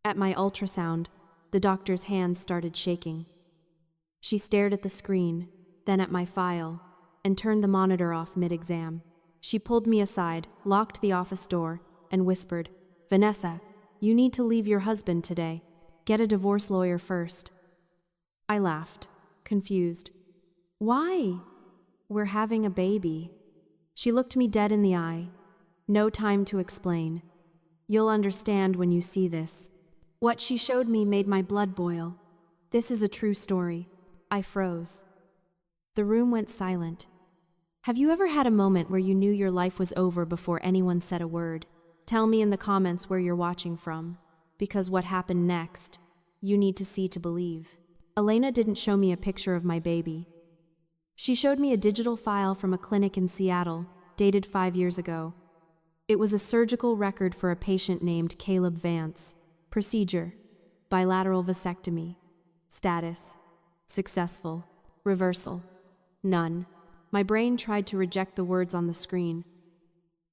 At my ultrasound, the doctor's hands started shaking. She stared at the screen, then at my file, and turned the monitor off mid-exam. She pulled me aside, locked the office door, and whispered, "Vanessa, you need to leave your husband today. Get a divorce lawyer first." I laughed, confused. "Why?" "We're having a baby." She looked me dead in the eye. "No time to explain. You'll understand when you see this." What she showed me made my blood boil. "This is a true story." I froze. The room went silent. Have you ever had a moment where you knew your life was over before anyone said a word? Tell me in the comments where you're watching from, because what happened next, you need to see to believe. Elena didn't show me a picture of my baby. She showed me a digital file from a clinic in Seattle, dated 5 years ago. It was a surgical record for a patient named Caleb Vance. Procedure: bilateral vasectomy. Status: successful. Reversal: none. My brain tried to reject the words on the screen.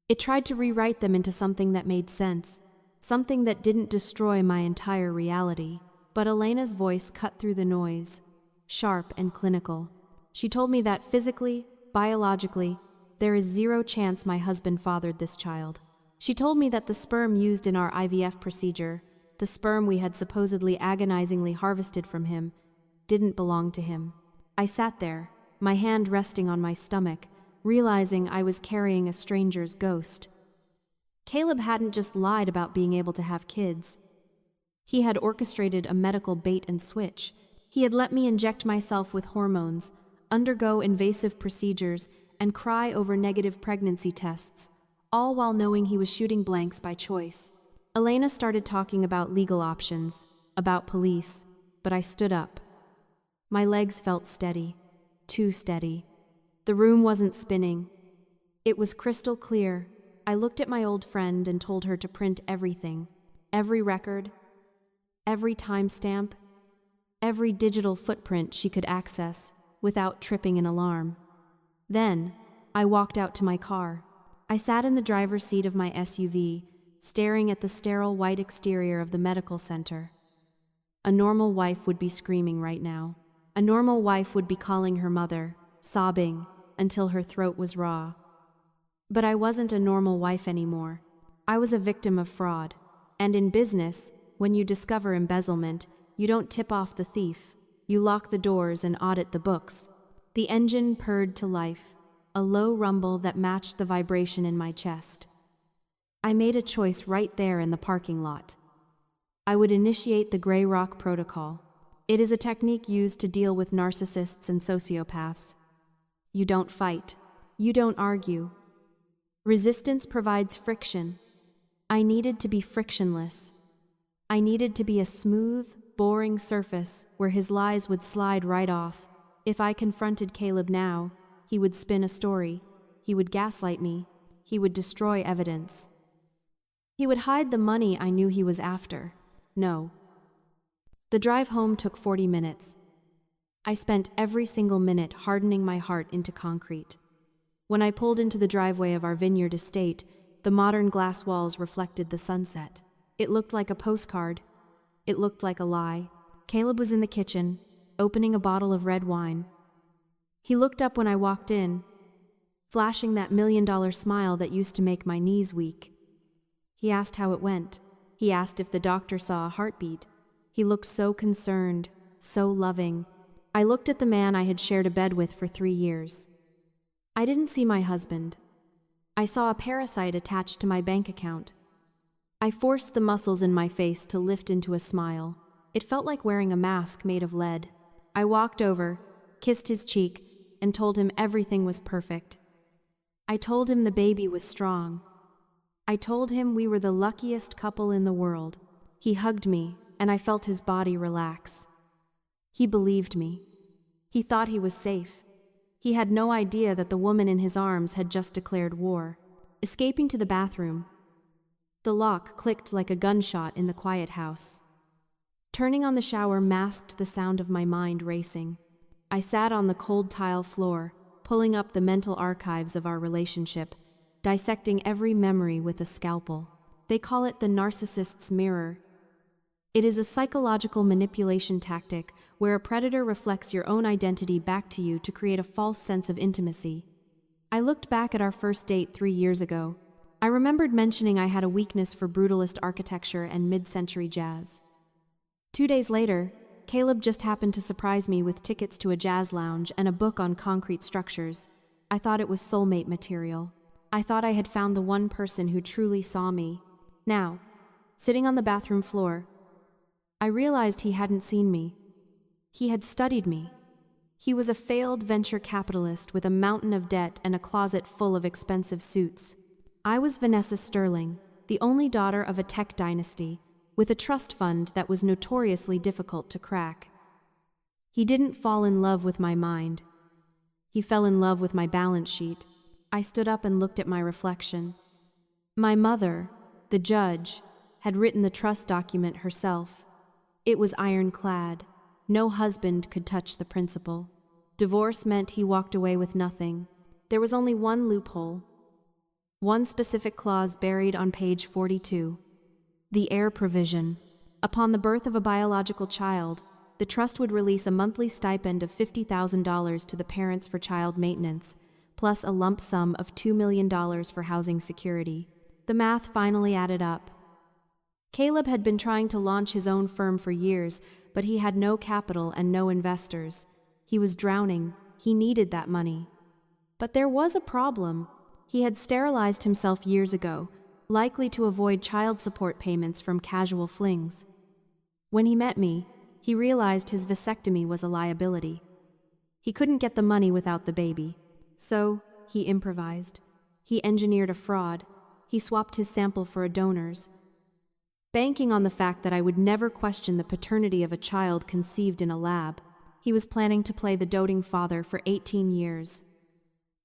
It tried to rewrite them into something that made sense, something that didn't destroy my entire reality. But Elena's voice cut through the noise, sharp and clinical. She told me that physically, biologically, there is 0 chance my husband fathered this child. She told me that the sperm used in our IVF procedure, the sperm we had supposedly agonizingly harvested from him, didn't belong to him. I sat there, my hand resting on my stomach, realizing I was carrying a stranger's ghost. Caleb hadn't just lied about being able to have kids. He had orchestrated a medical bait and switch. He had let me inject myself with hormones, undergo invasive procedures, and cry over negative pregnancy tests, all while knowing he was shooting blanks by choice. Elena started talking about legal options, about police, but I stood up. My legs felt steady, too steady. The room wasn't spinning. It was crystal clear. I looked at my old friend and told her to print everything, every record, every timestamp, every digital footprint she could access without tripping an alarm. Then, I walked out to my car. I sat in the driver's seat of my SUV, staring at the sterile white exterior of the medical center. A normal wife would be screaming right now. A normal wife would be calling her mother, sobbing until her throat was raw. But I wasn't a normal wife anymore. I was a victim of fraud. And in business, when you discover embezzlement, you don't tip off the thief. You lock the doors and audit the books. The engine purred to life, a low rumble that matched the vibration in my chest. I made a choice right there in the parking lot. I would initiate the Gray Rock Protocol. It is a technique used to deal with narcissists and sociopaths. You don't fight. You don't argue. Resistance provides friction. I needed to be frictionless. I needed to be a smooth, boring surface where his lies would slide right off. If I confronted Caleb now, he would spin a story. He would gaslight me. He would destroy evidence. He would hide the money I knew he was after. No. The drive home took 40 minutes. I spent every single minute hardening my heart into concrete. When I pulled into the driveway of our vineyard estate, the modern glass walls reflected the sunset. It looked like a postcard. It looked like a lie. Caleb was in the kitchen, opening a bottle of red wine. He looked up when I walked in, flashing that $1 million smile that used to make my knees weak. He asked how it went. He asked if the doctor saw a heartbeat. He looked so concerned, so loving. I looked at the man I had shared a bed with for 3 years. I didn't see my husband. I saw a parasite attached to my bank account. I forced the muscles in my face to lift into a smile. It felt like wearing a mask made of lead. I walked over, kissed his cheek, and told him everything was perfect. I told him the baby was strong. I told him we were the luckiest couple in the world. He hugged me, and I felt his body relax. He believed me. He thought he was safe. He had no idea that the woman in his arms had just declared war. Escaping to the bathroom, the lock clicked like a gunshot in the quiet house. Turning on the shower masked the sound of my mind racing. I sat on the cold tile floor, pulling up the mental archives of our relationship, dissecting every memory with a scalpel. They call it the narcissist's mirror. It is a psychological manipulation tactic where a predator reflects your own identity back to you to create a false sense of intimacy. I looked back at our first date 3 years ago. I remembered mentioning I had a weakness for brutalist architecture and mid-century jazz. 2 days later, Caleb just happened to surprise me with tickets to a jazz lounge and a book on concrete structures. I thought it was soulmate material. I thought I had found the one person who truly saw me. Now, sitting on the bathroom floor, I realized he hadn't seen me. He had studied me. He was a failed venture capitalist with a mountain of debt and a closet full of expensive suits. I was Vanessa Sterling, the only daughter of a tech dynasty, with a trust fund that was notoriously difficult to crack. He didn't fall in love with my mind. He fell in love with my balance sheet. I stood up and looked at my reflection. My mother, the judge, had written the trust document herself. It was ironclad. No husband could touch the principal. Divorce meant he walked away with nothing. There was only one loophole. One specific clause buried on page 42. The heir provision. Upon the birth of a biological child, the trust would release a monthly stipend of $50,000 to the parents for child maintenance, plus a lump sum of $2 million for housing security. The math finally added up. Caleb had been trying to launch his own firm for years, but he had no capital and no investors. He was drowning. He needed that money. But there was a problem. He had sterilized himself years ago, likely to avoid child support payments from casual flings. When he met me, he realized his vasectomy was a liability. He couldn't get the money without the baby. So, he improvised. He engineered a fraud. He swapped his sample for a donor's. Banking on the fact that I would never question the paternity of a child conceived in a lab, he was planning to play the doting father for 18 years,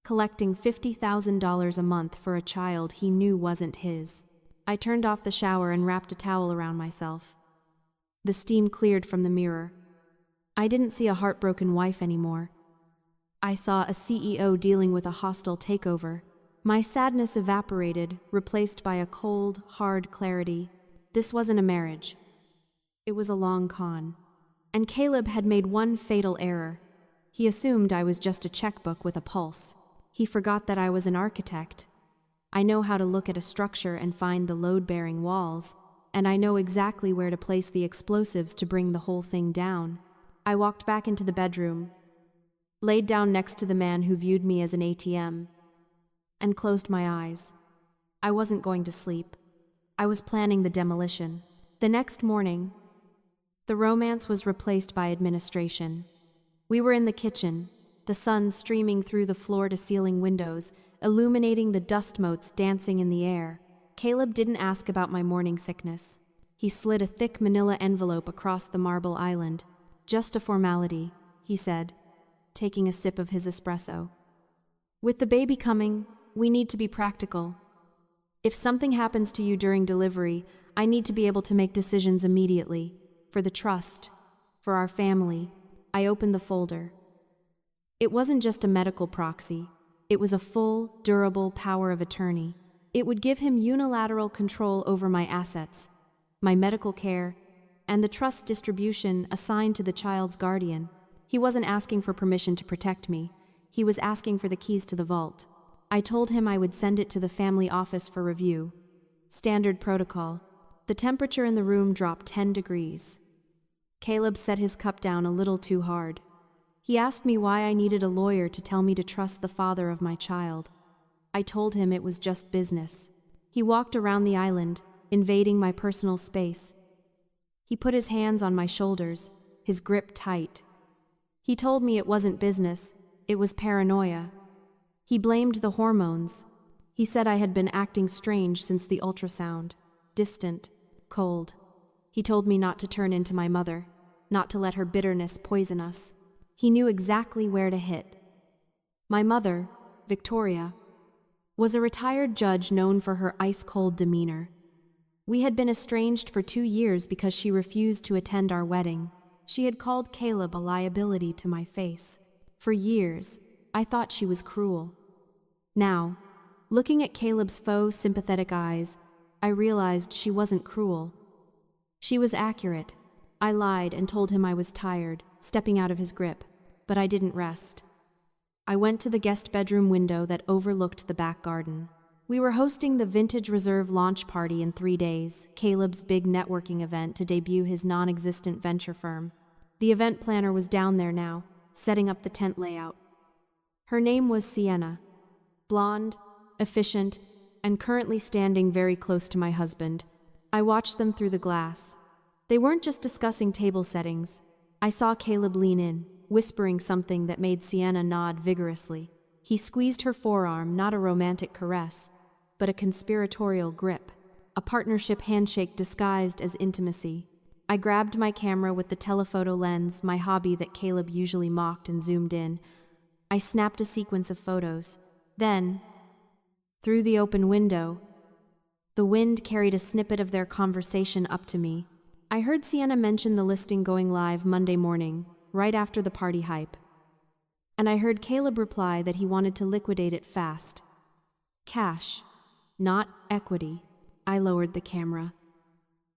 collecting $50,000 a month for a child he knew wasn't his. I turned off the shower and wrapped a towel around myself. The steam cleared from the mirror. I didn't see a heartbroken wife anymore. I saw a CEO dealing with a hostile takeover. My sadness evaporated, replaced by a cold, hard clarity. This wasn't a marriage. It was a long con. And Caleb had made one fatal error. He assumed I was just a checkbook with a pulse. He forgot that I was an architect. I know how to look at a structure and find the load-bearing walls, and I know exactly where to place the explosives to bring the whole thing down. I walked back into the bedroom, laid down next to the man who viewed me as an ATM, and closed my eyes. I wasn't going to sleep. I was planning the demolition. The next morning, the romance was replaced by administration. We were in the kitchen, the sun streaming through the floor-to-ceiling windows, illuminating the dust motes dancing in the air. Caleb didn't ask about my morning sickness. He slid a thick manila envelope across the marble island. Just a formality, he said, taking a sip of his espresso. With the baby coming, we need to be practical. If something happens to you during delivery, I need to be able to make decisions immediately. For the trust, for our family. I opened the folder. It wasn't just a medical proxy. It was a full, durable power of attorney. It would give him unilateral control over my assets, my medical care, and the trust distribution assigned to the child's guardian. He wasn't asking for permission to protect me. He was asking for the keys to the vault. I told him I would send it to the family office for review. Standard protocol. The temperature in the room dropped 10 degrees. Caleb set his cup down a little too hard. He asked me why I needed a lawyer to tell me to trust the father of my child. I told him it was just business. He walked around the island, invading my personal space. He put his hands on my shoulders, his grip tight. He told me it wasn't business, it was paranoia. He blamed the hormones. He said I had been acting strange since the ultrasound, distant, cold. He told me not to turn into my mother, not to let her bitterness poison us. He knew exactly where to hit. My mother, Victoria, was a retired judge known for her ice-cold demeanor. We had been estranged for 2 years because she refused to attend our wedding. She had called Caleb a liability to my face. For years, I thought she was cruel. Now, looking at Caleb's faux sympathetic eyes, I realized she wasn't cruel. She was accurate. I lied and told him I was tired, stepping out of his grip, but I didn't rest. I went to the guest bedroom window that overlooked the back garden. We were hosting the Vintage Reserve launch party in 3 days, Caleb's big networking event to debut his non-existent venture firm. The event planner was down there now, setting up the tent layout. Her name was Sienna. Blonde, efficient, and currently standing very close to my husband. I watched them through the glass. They weren't just discussing table settings. I saw Caleb lean in, whispering something that made Sienna nod vigorously. He squeezed her forearm, not a romantic caress, but a conspiratorial grip, a partnership handshake disguised as intimacy. I grabbed my camera with the telephoto lens, my hobby that Caleb usually mocked, and zoomed in. I snapped a sequence of photos. Then, through the open window, the wind carried a snippet of their conversation up to me. I heard Sienna mention the listing going live Monday morning, right after the party hype. And I heard Caleb reply that he wanted to liquidate it fast. Cash, not equity. I lowered the camera.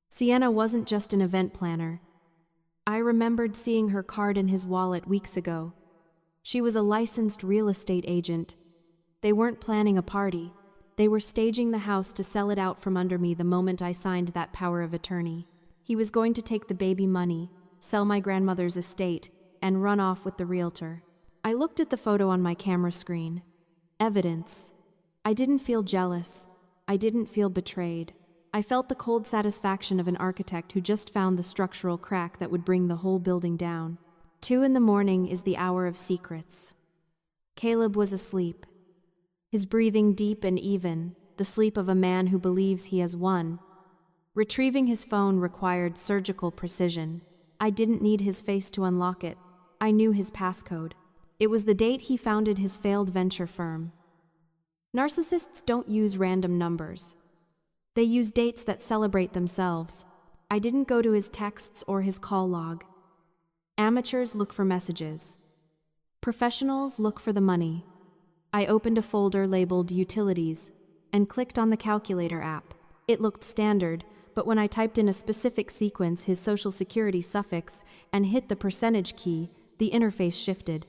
Sienna wasn't just an event planner. I remembered seeing her card in his wallet weeks ago. She was a licensed real estate agent. They weren't planning a party. They were staging the house to sell it out from under me the moment I signed that power of attorney. He was going to take the baby money, sell my grandmother's estate, and run off with the realtor. I looked at the photo on my camera screen. Evidence. I didn't feel jealous. I didn't feel betrayed. I felt the cold satisfaction of an architect who just found the structural crack that would bring the whole building down. 2 a.m. is the hour of secrets. Caleb was asleep. His breathing deep and even, the sleep of a man who believes he has won. Retrieving his phone required surgical precision. I didn't need his face to unlock it. I knew his passcode. It was the date he founded his failed venture firm. Narcissists don't use random numbers. They use dates that celebrate themselves. I didn't go to his texts or his call log. Amateurs look for messages. Professionals look for the money. I opened a folder labeled Utilities and clicked on the calculator app. It looked standard, but when I typed in a specific sequence, his social security suffix, and hit the percentage key, the interface shifted.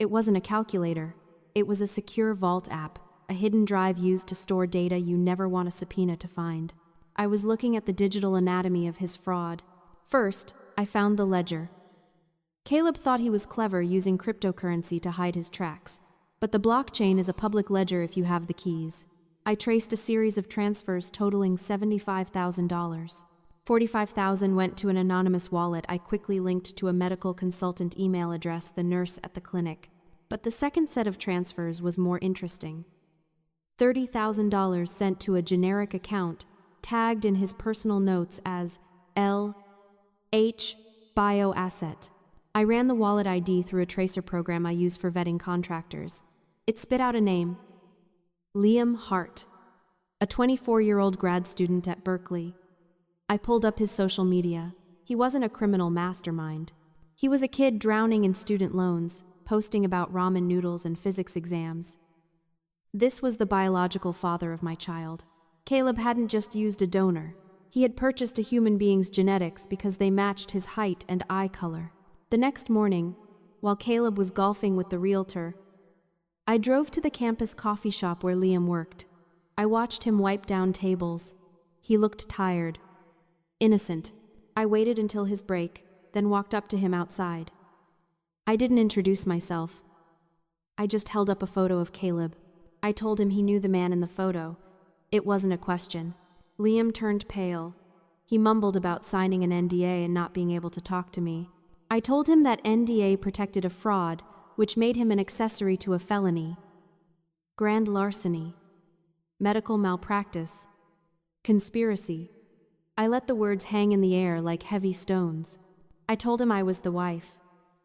It wasn't a calculator. It was a secure vault app, a hidden drive used to store data you never want a subpoena to find. I was looking at the digital anatomy of his fraud. First, I found the ledger. Caleb thought he was clever using cryptocurrency to hide his tracks, but the blockchain is a public ledger if you have the keys. I traced a series of transfers totaling $75,000. $45,000 went to an anonymous wallet I quickly linked to a medical consultant email address, the nurse at the clinic. But the second set of transfers was more interesting. $30,000 sent to a generic account, tagged in his personal notes as L.H. Bioasset. I ran the wallet ID through a tracer program I use for vetting contractors. It spit out a name. Liam Hart, a 24-year-old grad student at Berkeley. I pulled up his social media. He wasn't a criminal mastermind. He was a kid drowning in student loans, posting about ramen noodles and physics exams. This was the biological father of my child. Caleb hadn't just used a donor. He had purchased a human being's genetics because they matched his height and eye color. The next morning, while Caleb was golfing with the realtor, I drove to the campus coffee shop where Liam worked. I watched him wipe down tables. He looked tired. Innocent. I waited until his break, then walked up to him outside. I didn't introduce myself. I just held up a photo of Caleb. I told him he knew the man in the photo. It wasn't a question. Liam turned pale. He mumbled about signing an NDA and not being able to talk to me. I told him that NDA protected a fraud, which made him an accessory to a felony. Grand larceny. Medical malpractice. Conspiracy. I let the words hang in the air like heavy stones. I told him I was the wife,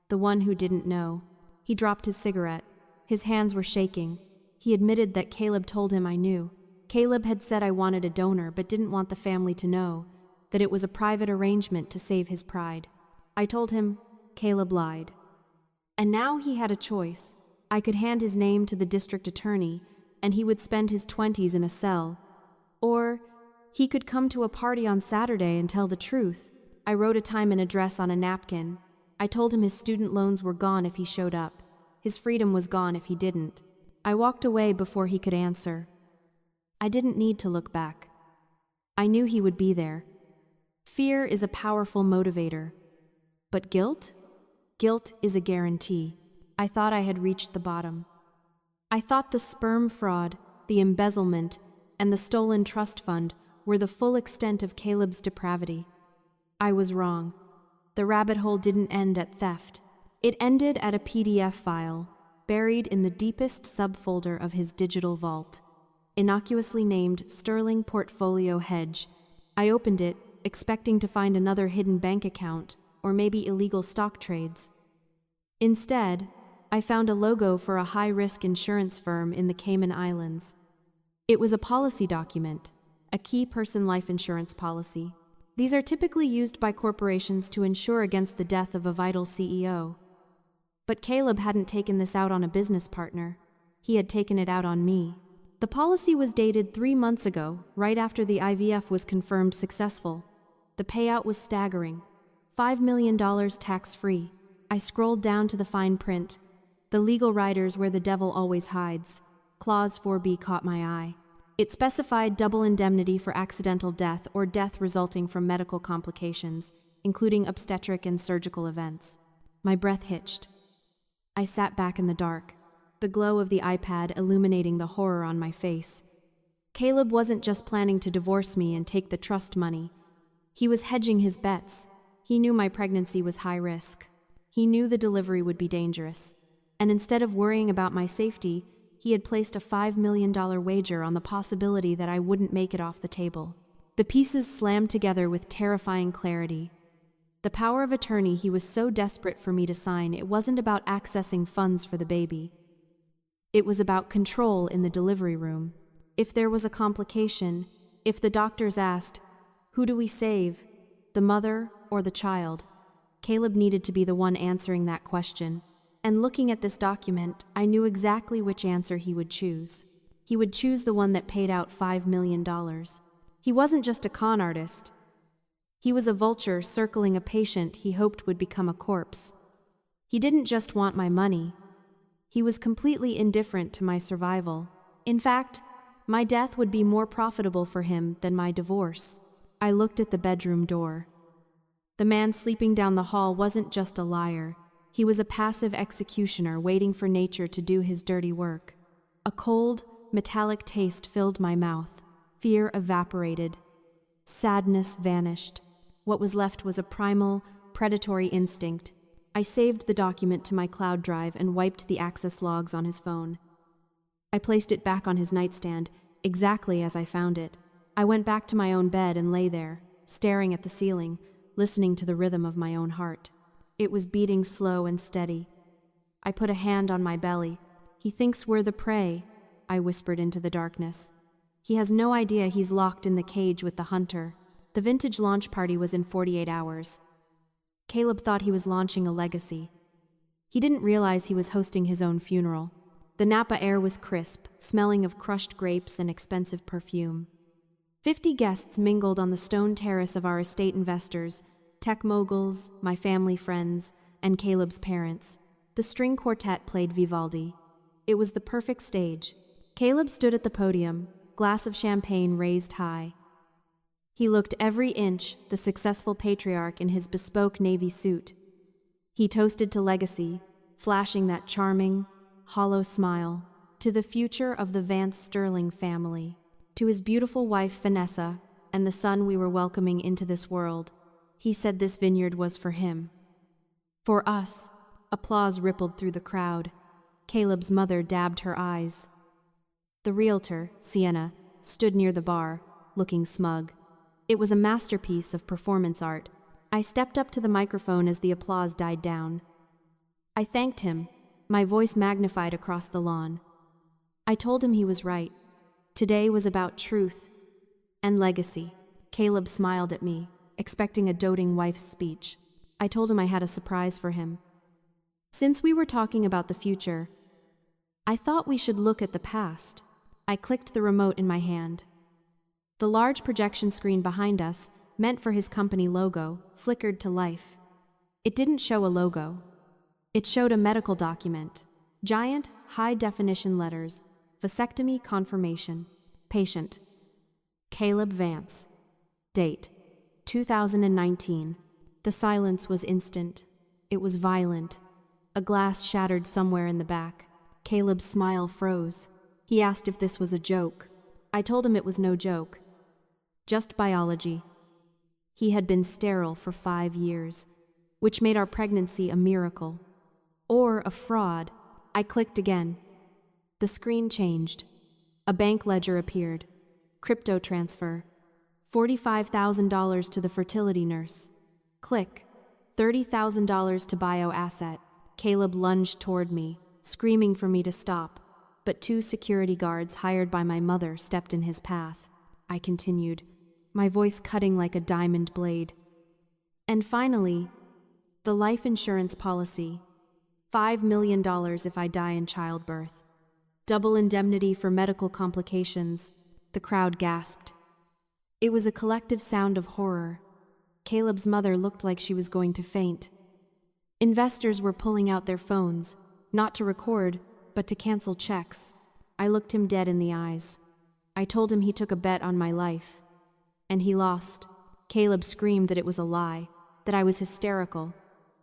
the one who didn't know. He dropped his cigarette. His hands were shaking. He admitted that Caleb told him I knew. Caleb had said I wanted a donor but didn't want the family to know, that it was a private arrangement to save his pride. I told him Caleb lied. And now he had a choice. I could hand his name to the district attorney, and he would spend his 20s in a cell. Or he could come to a party on Saturday and tell the truth. I wrote a time and address on a napkin. I told him his student loans were gone if he showed up. His freedom was gone if he didn't. I walked away before he could answer. I didn't need to look back. I knew he would be there. Fear is a powerful motivator. But guilt? Guilt is a guarantee. I thought I had reached the bottom. I thought the sperm fraud, the embezzlement, and the stolen trust fund were the full extent of Caleb's depravity. I was wrong. The rabbit hole didn't end at theft. It ended at a PDF file, buried in the deepest subfolder of his digital vault, innocuously named Sterling Portfolio Hedge. I opened it, expecting to find another hidden bank account, or maybe illegal stock trades. Instead, I found a logo for a high-risk insurance firm in the Cayman Islands. It was a policy document, a key person life insurance policy. These are typically used by corporations to insure against the death of a vital CEO. But Caleb hadn't taken this out on a business partner. He had taken it out on me. The policy was dated 3 months ago, right after the IVF was confirmed successful. The payout was staggering. $5 million tax-free. I scrolled down to the fine print. The legal riders where the devil always hides. Clause 4B caught my eye. It specified double indemnity for accidental death or death resulting from medical complications, including obstetric and surgical events. My breath hitched. I sat back in the dark, the glow of the iPad illuminating the horror on my face. Caleb wasn't just planning to divorce me and take the trust money. He was hedging his bets. He knew my pregnancy was high risk. He knew the delivery would be dangerous. And instead of worrying about my safety, he had placed a $5 million wager on the possibility that I wouldn't make it off the table. The pieces slammed together with terrifying clarity. The power of attorney he was so desperate for me to sign, it wasn't about accessing funds for the baby. It was about control in the delivery room. If there was a complication, if the doctors asked, "Who do we save, the mother or the child?" Caleb needed to be the one answering that question. And looking at this document, I knew exactly which answer he would choose. He would choose the one that paid out $5 million. He wasn't just a con artist. He was a vulture circling a patient he hoped would become a corpse. He didn't just want my money. He was completely indifferent to my survival. In fact, my death would be more profitable for him than my divorce. I looked at the bedroom door. The man sleeping down the hall wasn't just a liar. He was a passive executioner waiting for nature to do his dirty work. A cold, metallic taste filled my mouth. Fear evaporated. Sadness vanished. What was left was a primal, predatory instinct. I saved the document to my cloud drive and wiped the access logs on his phone. I placed it back on his nightstand, exactly as I found it. I went back to my own bed and lay there, staring at the ceiling, listening to the rhythm of my own heart. It was beating slow and steady. I put a hand on my belly. "He thinks we're the prey," I whispered into the darkness. "He has no idea he's locked in the cage with the hunter." The vintage launch party was in 48 hours. Caleb thought he was launching a legacy. He didn't realize he was hosting his own funeral. The Napa air was crisp, smelling of crushed grapes and expensive perfume. 50 guests mingled on the stone terrace of our estate investors, tech moguls, my family friends, and Caleb's parents. The string quartet played Vivaldi. It was the perfect stage. Caleb stood at the podium, glass of champagne raised high. He looked every inch the successful patriarch in his bespoke navy suit. He toasted to legacy, flashing that charming, hollow smile, to the future of the Vance Sterling family, to his beautiful wife Vanessa, and the son we were welcoming into this world. He said this vineyard was for him. For us. Applause rippled through the crowd. Caleb's mother dabbed her eyes. The realtor, Sienna, stood near the bar, looking smug. It was a masterpiece of performance art. I stepped up to the microphone as the applause died down. I thanked him, my voice magnified across the lawn. I told him he was right. Today was about truth and legacy. Caleb smiled at me, expecting a doting wife's speech. I told him I had a surprise for him. Since we were talking about the future, I thought we should look at the past. I clicked the remote in my hand. The large projection screen behind us, meant for his company logo, flickered to life. It didn't show a logo. It showed a medical document. Giant, high-definition letters. Vasectomy confirmation. Patient. Caleb Vance. Date. 2019. The silence was instant. It was violent. A glass shattered somewhere in the back. Caleb's smile froze. He asked if this was a joke. I told him it was no joke. Just biology. He had been sterile for 5 years, which made our pregnancy a miracle. Or a fraud. I clicked again. The screen changed. A bank ledger appeared. Crypto transfer. $45,000 to the fertility nurse. Click. $30,000 to bioasset. Caleb lunged toward me, screaming for me to stop, but 2 security guards hired by my mother stepped in his path. I continued, my voice cutting like a diamond blade. And finally, the life insurance policy. $5 million if I die in childbirth. Double indemnity for medical complications. The crowd gasped. It was a collective sound of horror. Caleb's mother looked like she was going to faint. Investors were pulling out their phones, not to record, but to cancel checks. I looked him dead in the eyes. I told him he took a bet on my life. And he lost. Caleb screamed that it was a lie, that I was hysterical,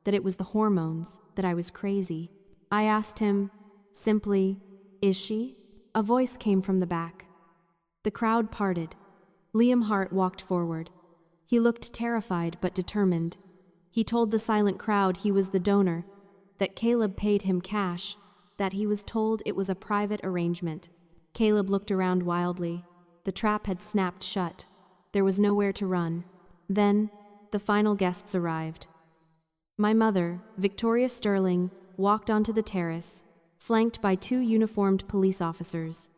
that it was the hormones, that I was crazy. I asked him, simply, "Is she?" A voice came from the back. The crowd parted. Liam Hart walked forward. He looked terrified but determined. He told the silent crowd he was the donor, that Caleb paid him cash, that he was told it was a private arrangement. Caleb looked around wildly. The trap had snapped shut. There was nowhere to run. Then, the final guests arrived. My mother, Victoria Sterling, walked onto the terrace, flanked by 2 uniformed police officers.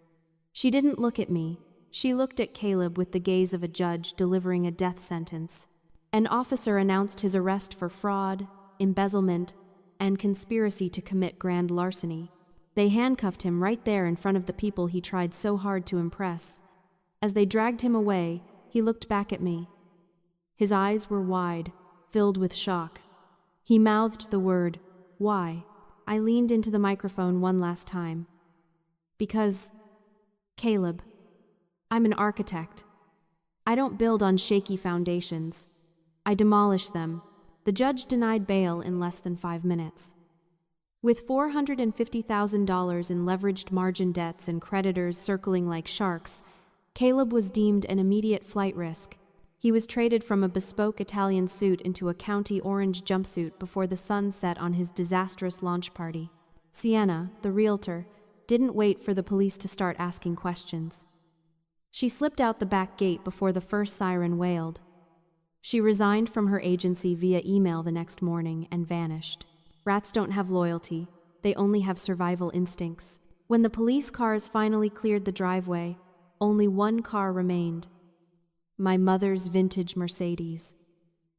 She didn't look at me. She looked at Caleb with the gaze of a judge delivering a death sentence. An officer announced his arrest for fraud, embezzlement, and conspiracy to commit grand larceny. They handcuffed him right there in front of the people he tried so hard to impress. As they dragged him away, he looked back at me. His eyes were wide, filled with shock. He mouthed the word, "Why?" I leaned into the microphone one last time. Because, Caleb, I'm an architect. I don't build on shaky foundations. I demolish them. The judge denied bail in less than 5 minutes. With $450,000 in leveraged margin debts and creditors circling like sharks, Caleb was deemed an immediate flight risk. He was traded from a bespoke Italian suit into a county orange jumpsuit before the sun set on his disastrous launch party. Sienna, the realtor, didn't wait for the police to start asking questions. She slipped out the back gate before the first siren wailed. She resigned from her agency via email the next morning and vanished. Rats don't have loyalty. They only have survival instincts. When the police cars finally cleared the driveway, only one car remained. My mother's vintage Mercedes.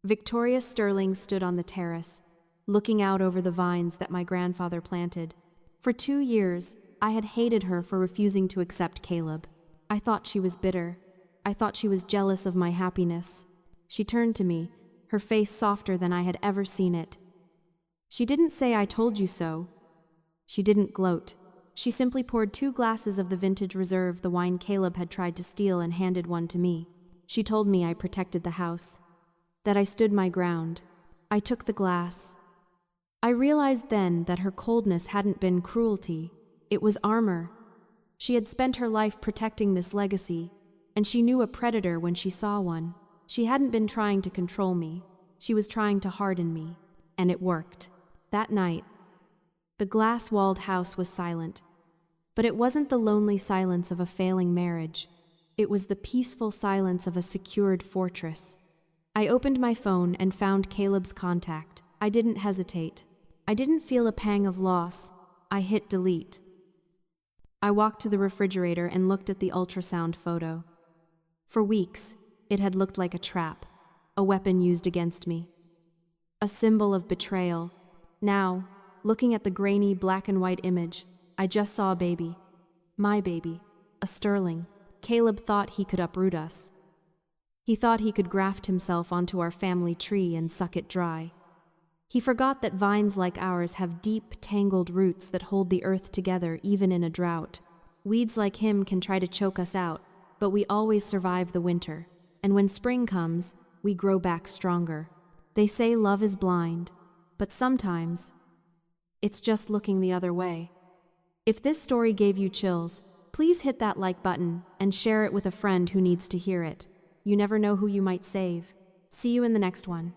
Victoria Sterling stood on the terrace, looking out over the vines that my grandfather planted. For 2 years, I had hated her for refusing to accept Caleb. I thought she was bitter. I thought she was jealous of my happiness. She turned to me, her face softer than I had ever seen it. She didn't say "I told you so." She didn't gloat. She simply poured 2 glasses of the vintage reserve, the wine Caleb had tried to steal, and handed one to me. She told me I protected the house, that I stood my ground. I took the glass. I realized then that her coldness hadn't been cruelty. It was armor. She had spent her life protecting this legacy, and she knew a predator when she saw one. She hadn't been trying to control me. She was trying to harden me, and it worked. That night, the glass-walled house was silent, but it wasn't the lonely silence of a failing marriage. It was the peaceful silence of a secured fortress. I opened my phone and found Caleb's contact. I didn't hesitate. I didn't feel a pang of loss. I hit delete. I walked to the refrigerator and looked at the ultrasound photo. For weeks, it had looked like a trap, a weapon used against me, a symbol of betrayal. Now, looking at the grainy black and white image, I just saw a baby. My baby, a Sterling. Caleb thought he could uproot us. He thought he could graft himself onto our family tree and suck it dry. He forgot that vines like ours have deep, tangled roots that hold the earth together even in a drought. Weeds like him can try to choke us out, but we always survive the winter. And when spring comes, we grow back stronger. They say love is blind, but sometimes it's just looking the other way. If this story gave you chills, please hit that like button and share it with a friend who needs to hear it. You never know who you might save. See you in the next one.